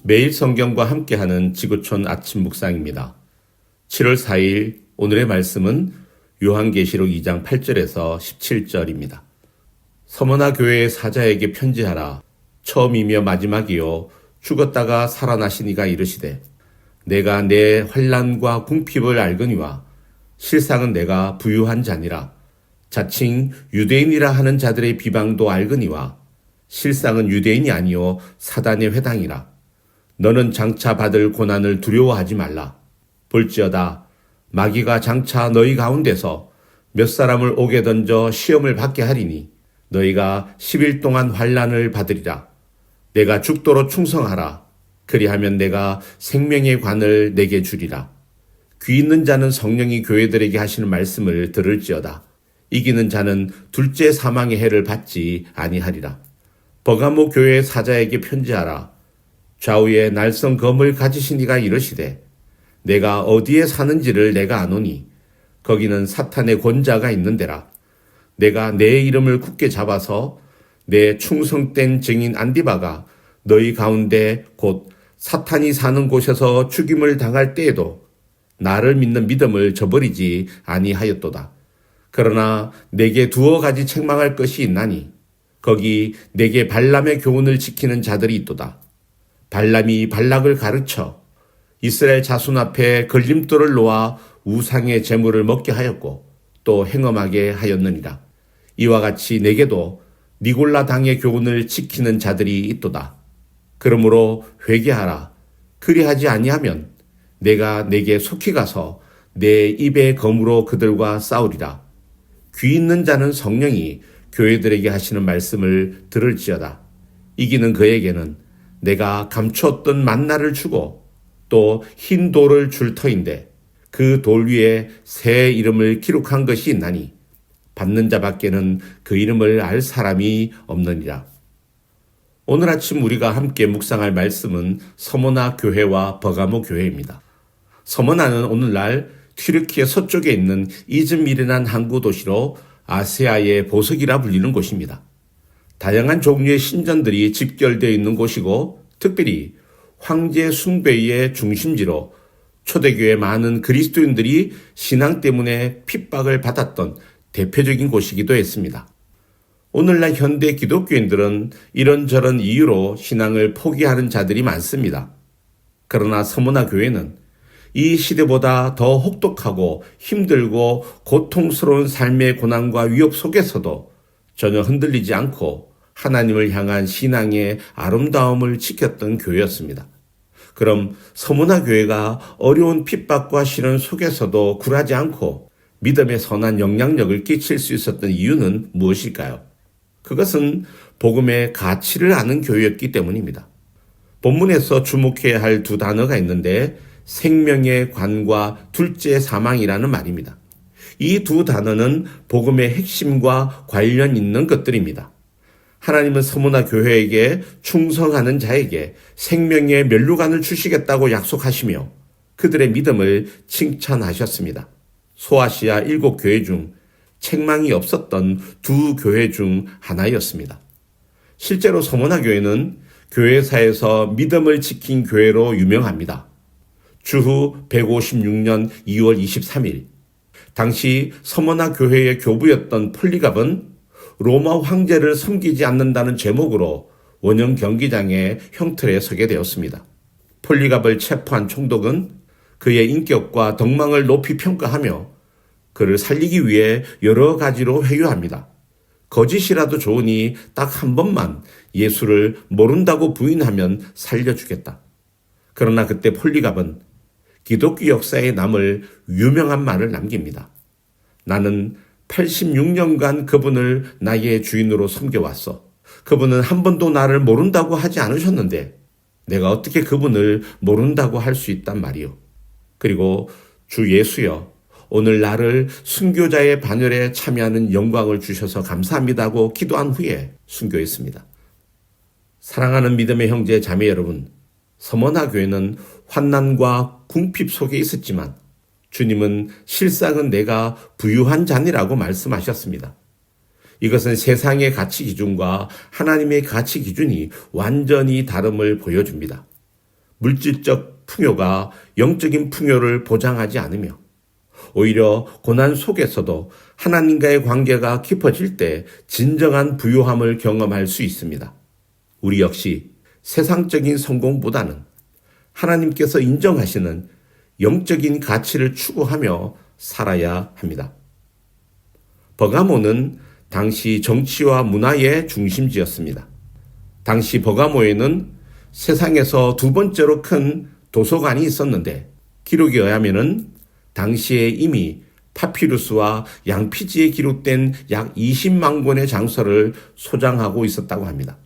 매일 성경과 함께하는 지구촌 아침 묵상입니다. 7월 4일 오늘의 말씀은 요한계시록 2장 8절에서 17절입니다. 서머나 교회의 사자에게 편지하라. 처음이며 마지막이요 죽었다가 살아나신 이가 이르시되 내가 내 환난과 궁핍을 알거니와 실상은 내가 부유한 자니라. 자칭 유대인이라 하는 자들의 비방도 알거니와 실상은 유대인이 아니요 사단의 회당이라. 너는 장차 받을 고난을 두려워하지 말라. 볼지어다 마귀가 장차 너희 가운데서 몇 사람을 옥에 던져 시험을 받게 하리니 너희가 10일 동안 환난을 받으리라. 내가 죽도록 충성하라. 그리하면 내가 생명의 관을 내게 주리라. 귀 있는 자는 성령이 교회들에게 하시는 말씀을 들을지어다. 이기는 자는 둘째 사망의 해를 받지 아니하리라. 버가모 교회의 사자에게 편지하라. 좌우에 날선 검을 가지신 이가 이르시되 내가 어디에 사는지를 내가 아노니 거기는 사탄의 권자가 있는 데라. 내가 내 이름을 굳게 잡아서 내 충성된 증인 안디바가 너희 가운데 곧 사탄이 사는 곳에서 죽임을 당할 때에도 나를 믿는 믿음을 저버리지 아니하였도다. 그러나 내게 두어 가지 책망할 것이 있나니 거기 내게 발람의 교훈을 지키는 자들이 있도다. 발람이 발락을 가르쳐 이스라엘 자손 앞에 걸림돌을 놓아 우상의 제물을 먹게 하였고 또 행엄하게 하였느니라. 이와 같이 내게도 니골라 당의 교훈을 지키는 자들이 있도다. 그러므로 회개하라. 그리하지 아니하면 내가 내게 속히 가서 내 입의 검으로 그들과 싸우리라. 귀 있는 자는 성령이 교회들에게 하시는 말씀을 들을지어다. 이기는 그에게는 내가 감추었던 만나를 주고 또 흰 돌을 줄 터인데 그 돌 위에 새 이름을 기록한 것이 있나니 받는 자밖에는 그 이름을 알 사람이 없느니라. 오늘 아침 우리가 함께 묵상할 말씀은 서머나 교회와 버가모 교회입니다. 서머나는 오늘날 튀르키예 서쪽에 있는 이즈미르란 항구 도시로 아시아의 보석이라 불리는 곳입니다. 다양한 종류의 신전들이 집결되어 있는 곳이고 특별히 황제 숭배의 중심지로 초대교회 많은 그리스도인들이 신앙 때문에 핍박을 받았던 대표적인 곳이기도 했습니다. 오늘날 현대 기독교인들은 이런저런 이유로 신앙을 포기하는 자들이 많습니다. 그러나 서머나 교회는 이 시대보다 더 혹독하고 힘들고 고통스러운 삶의 고난과 위협 속에서도 전혀 흔들리지 않고 하나님을 향한 신앙의 아름다움을 지켰던 교회였습니다. 그럼 서머나 교회가 어려운 핍박과 시련 속에서도 굴하지 않고 믿음의 선한 영향력을 끼칠 수 있었던 이유는 무엇일까요? 그것은 복음의 가치를 아는 교회였기 때문입니다. 본문에서 주목해야 할 두 단어가 있는데 생명의 관과 둘째 사망이라는 말입니다. 이 두 단어는 복음의 핵심과 관련 있는 것들입니다. 하나님은 서머나 교회에게 충성하는 자에게 생명의 면류관을 주시겠다고 약속하시며 그들의 믿음을 칭찬하셨습니다. 소아시아 7교회 중 책망이 없었던 두 교회 중 하나였습니다. 실제로 서머나 교회는 교회사에서 믿음을 지킨 교회로 유명합니다. 주후 156년 2월 23일 당시 서머나 교회의 교부였던 폴리갑은 로마 황제를 섬기지 않는다는 제목으로 원형 경기장의 형틀에 서게 되었습니다. 폴리갑을 체포한 총독은 그의 인격과 덕망을 높이 평가하며 그를 살리기 위해 여러 가지로 회유합니다. 거짓이라도 좋으니 딱 한 번만 예수를 모른다고 부인하면 살려주겠다. 그러나 그때 폴리갑은 기독교 역사에 남을 유명한 말을 남깁니다. 나는 86년간 그분을 나의 주인으로 섬겨왔어. 그분은 한 번도 나를 모른다고 하지 않으셨는데 내가 어떻게 그분을 모른다고 할 수 있단 말이요. 그리고 주 예수여, 오늘 나를 순교자의 반열에 참여하는 영광을 주셔서 감사합니다고 기도한 후에 순교했습니다. 사랑하는 믿음의 형제 자매 여러분, 서머나 교회는 환난과 궁핍 속에 있었지만 주님은 실상은 내가 부유한 자니라고 말씀하셨습니다. 이것은 세상의 가치 기준과 하나님의 가치 기준이 완전히 다름을 보여줍니다. 물질적 풍요가 영적인 풍요를 보장하지 않으며 오히려 고난 속에서도 하나님과의 관계가 깊어질 때 진정한 부요함을 경험할 수 있습니다. 우리 역시 세상적인 성공보다는 하나님께서 인정하시는 영적인 가치를 추구하며 살아야 합니다. 버가모는 당시 정치와 문화의 중심지였습니다. 당시 버가모에는 세상에서 두 번째로 큰 도서관이 있었는데 기록에 의하면은 당시에 이미 파피루스와 양피지에 기록된 약 20만 권의 장서를 소장하고 있었다고 합니다.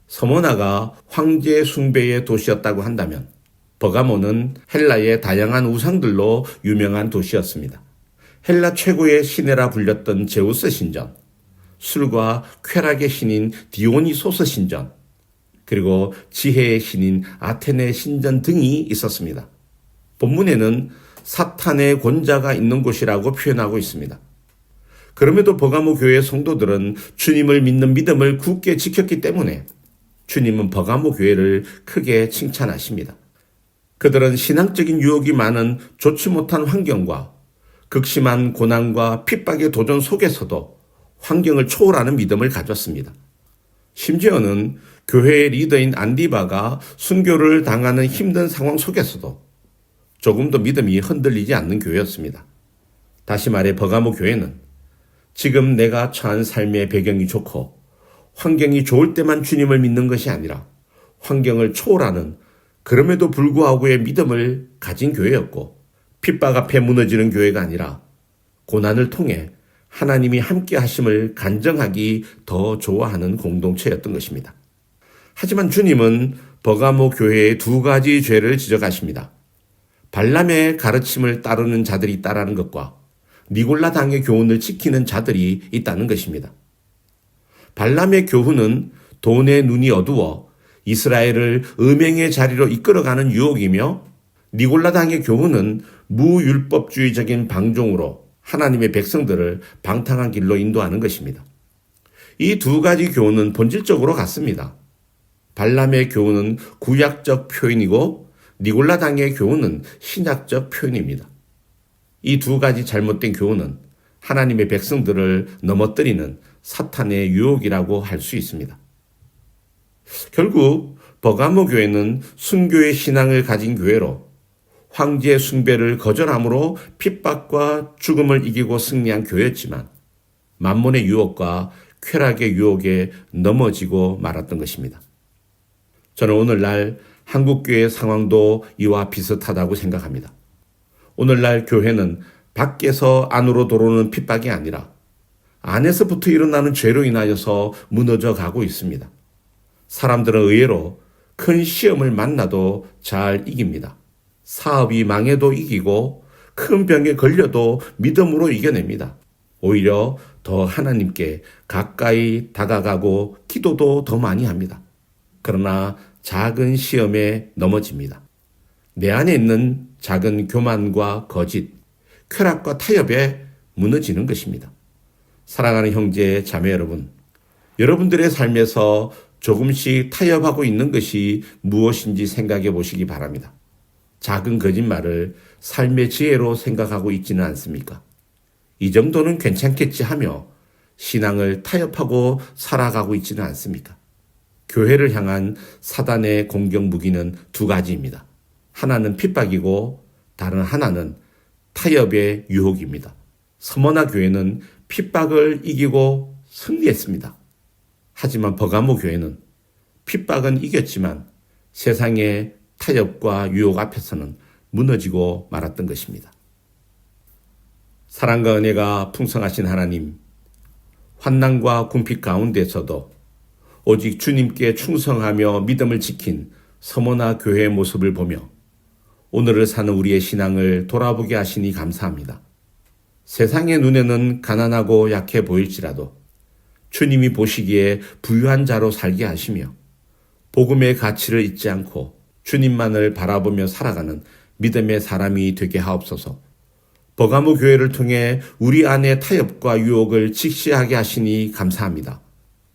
서머나가 황제 숭배의 도시였다고 한다면 버가모는 헬라의 다양한 우상들로 유명한 도시였습니다. 헬라 최고의 신이라 불렸던 제우스 신전, 술과 쾌락의 신인 디오니소스 신전, 그리고 지혜의 신인 아테네 신전 등이 있었습니다. 본문에는 사탄의 권자가 있는 곳이라고 표현하고 있습니다. 그럼에도 버가모 교회 성도들은 주님을 믿는 믿음을 굳게 지켰기 때문에 주님은 버가모 교회를 크게 칭찬하십니다. 그들은 신앙적인 유혹이 많은 좋지 못한 환경과 극심한 고난과 핍박의 도전 속에서도 환경을 초월하는 믿음을 가졌습니다. 심지어는 교회의 리더인 안디바가 순교를 당하는 힘든 상황 속에서도 조금도 믿음이 흔들리지 않는 교회였습니다. 다시 말해 버가모 교회는 지금 내가 처한 삶의 배경이 좋고 환경이 좋을 때만 주님을 믿는 것이 아니라 환경을 초월하는 그럼에도 불구하고의 믿음을 가진 교회였고 핍박 앞에 무너지는 교회가 아니라 고난을 통해 하나님이 함께 하심을 간정하기 더 좋아하는 공동체였던 것입니다. 하지만 주님은 버가모 교회의 두 가지 죄를 지적하십니다. 발람의 가르침을 따르는 자들이 있다는 것과 니골라 당의 교훈을 지키는 자들이 있다는 것입니다. 발람의 교훈은 돈의 눈이 어두워 이스라엘을 음행의 자리로 이끌어가는 유혹이며 니골라 당의 교훈은 무율법주의적인 방종으로 하나님의 백성들을 방탕한 길로 인도하는 것입니다. 이 두 가지 교훈은 본질적으로 같습니다. 발람의 교훈은 구약적 표현이고 니골라 당의 교훈은 신약적 표현입니다. 이 두 가지 잘못된 교훈은 하나님의 백성들을 넘어뜨리는 사탄의 유혹이라고 할 수 있습니다. 결국 버가모 교회는 순교의 신앙을 가진 교회로 황제 숭배를 거절함으로 핍박과 죽음을 이기고 승리한 교회였지만 만몬의 유혹과 쾌락의 유혹에 넘어지고 말았던 것입니다. 저는 오늘날 한국교회의 상황도 이와 비슷하다고 생각합니다. 오늘날 교회는 밖에서 안으로 들어오는 핍박이 아니라 안에서부터 일어나는 죄로 인하여서 무너져 가고 있습니다. 사람들은 의외로 큰 시험을 만나도 잘 이깁니다. 사업이 망해도 이기고 큰 병에 걸려도 믿음으로 이겨냅니다. 오히려 더 하나님께 가까이 다가가고 기도도 더 많이 합니다. 그러나 작은 시험에 넘어집니다. 내 안에 있는 작은 교만과 거짓, 쾌락과 타협에 무너지는 것입니다. 사랑하는 형제, 자매 여러분, 여러분들의 삶에서 조금씩 타협하고 있는 것이 무엇인지 생각해 보시기 바랍니다. 작은 거짓말을 삶의 지혜로 생각하고 있지는 않습니까? 이 정도는 괜찮겠지 하며 신앙을 타협하고 살아가고 있지는 않습니까? 교회를 향한 사단의 공격 무기는 두 가지입니다. 하나는 핍박이고 다른 하나는 타협의 유혹입니다. 서머나 교회는 핍박을 이기고 승리했습니다. 하지만 버가모 교회는 핍박은 이겼지만 세상의 타협과 유혹 앞에서는 무너지고 말았던 것입니다. 사랑과 은혜가 풍성하신 하나님, 환난과 궁핍 가운데서도 오직 주님께 충성하며 믿음을 지킨 서머나 교회의 모습을 보며 오늘을 사는 우리의 신앙을 돌아보게 하시니 감사합니다. 세상의 눈에는 가난하고 약해 보일지라도 주님이 보시기에 부유한 자로 살게 하시며 복음의 가치를 잊지 않고 주님만을 바라보며 살아가는 믿음의 사람이 되게 하옵소서. 버가모 교회를 통해 우리 안의 타협과 유혹을 직시하게 하시니 감사합니다.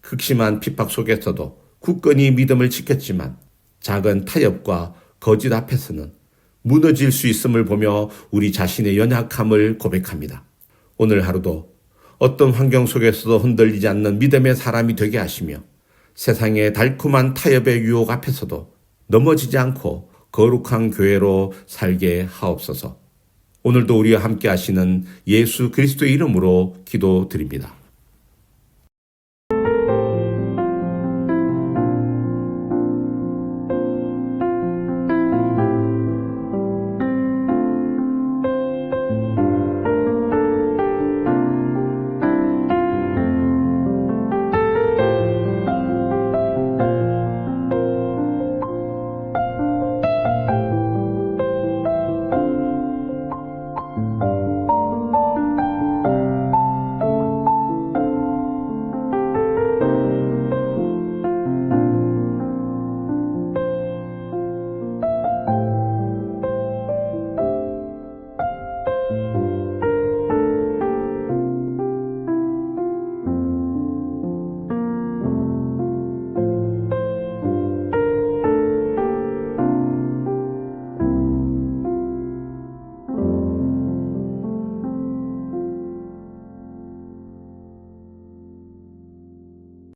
극심한 핍박 속에서도 굳건히 믿음을 지켰지만 작은 타협과 거짓 앞에서는 무너질 수 있음을 보며 우리 자신의 연약함을 고백합니다. 오늘 하루도 어떤 환경 속에서도 흔들리지 않는 믿음의 사람이 되게 하시며 세상의 달콤한 타협의 유혹 앞에서도 넘어지지 않고 거룩한 교회로 살게 하옵소서. 오늘도 우리와 함께 하시는 예수 그리스도의 이름으로 기도드립니다.